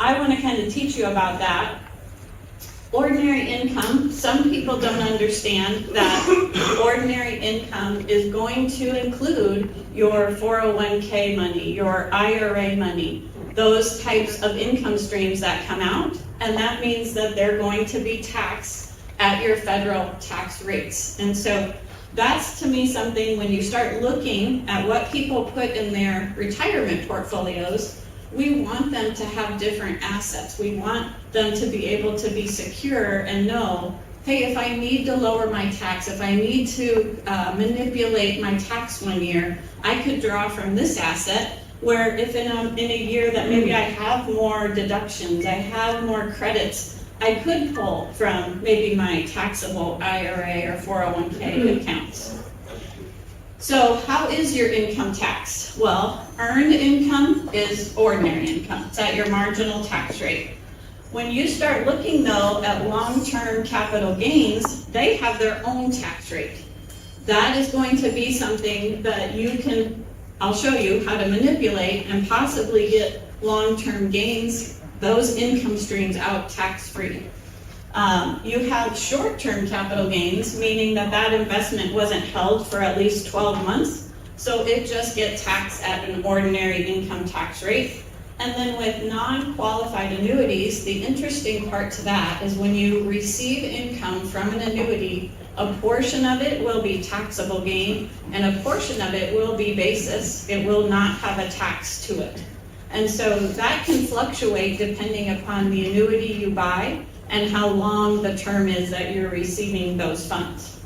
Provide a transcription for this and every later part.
I want to kind of teach you about that. Ordinary income, some people don't understand that ordinary income is going to include your 401k money, your IRA money, those types of income streams that come out, and that means that they're going to be taxed at your federal tax rates. And so that's, to me, something when you start looking at what people put in their retirement portfolios, we want them to have different assets. We want them to be able to be secure and know, hey, if I need to lower my tax, if I need to manipulate my tax one year, I could draw from this asset, where if in a year that maybe I have more deductions, I have more credits, I could pull from maybe my taxable IRA or 401k accounts. So how is your income taxed? Well, earned income is ordinary income. It's at your marginal tax rate. When you start looking, though, at long-term capital gains, they have their own tax rate. That is going to be something that you can, I'll show you how to manipulate and possibly get long-term gains, those income streams out tax-free. You have short-term capital gains, meaning that that investment wasn't held for at least 12 months, so it just gets taxed at an ordinary income tax rate. And then with non-qualified annuities, the interesting part to that is when you receive income from an annuity, a portion of it will be taxable gain, and a portion of it will be basis. It will not have a tax to it. And so that can fluctuate depending upon the annuity you buy and how long the term is that you're receiving those funds.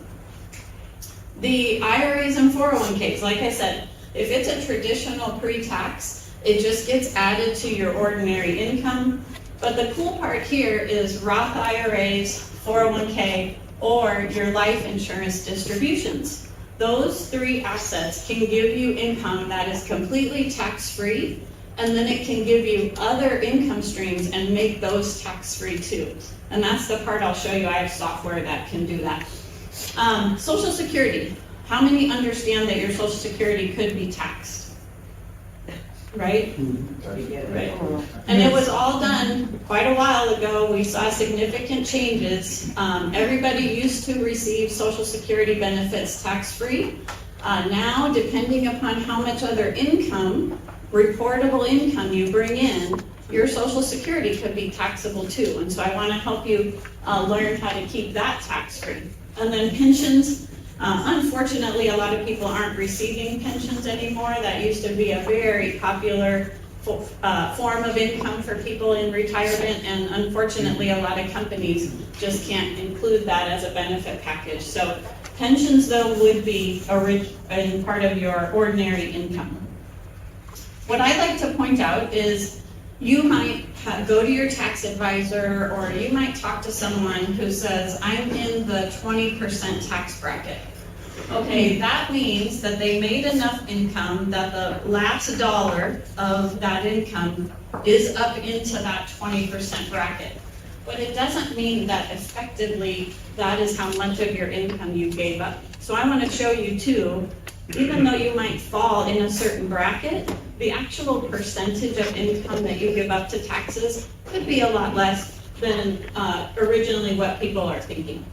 The IRAs and 401ks, like I said, if it's a traditional pre-tax, it just gets added to your ordinary income. But the cool part here is Roth IRAs, 401k, or your life insurance distributions. Those three assets can give you income that is completely tax-free, and then it can give you other income streams and make those tax-free too. And that's the part I'll show you. I have software that can do that. Social Security. How many understand that your Social Security could be taxed? Right? Right. And it was all done quite a while ago. We saw significant changes. Everybody used to receive Social Security benefits tax-free. Now, depending upon how much other income, reportable income you bring in, your Social Security could be taxable too. And so I want to help you learn how to keep that tax-free. And then pensions. Unfortunately, a lot of people aren't receiving pensions anymore. That used to be a very popular form of income for people in retirement, and unfortunately, a lot of companies just can't include that as a benefit package. So pensions, though, would be a part of your ordinary income. What I like to point out is you might go to your tax advisor, or you might talk to someone who says, I'm in the 20% tax bracket. Okay, that means that they made enough income that the last dollar of that income is up into that 20% bracket. But it doesn't mean that effectively that is how much of your income you gave up. So I want to show you too, even though you might fall in a certain bracket, the actual percentage of income that you give up to taxes could be a lot less than originally what people are thinking.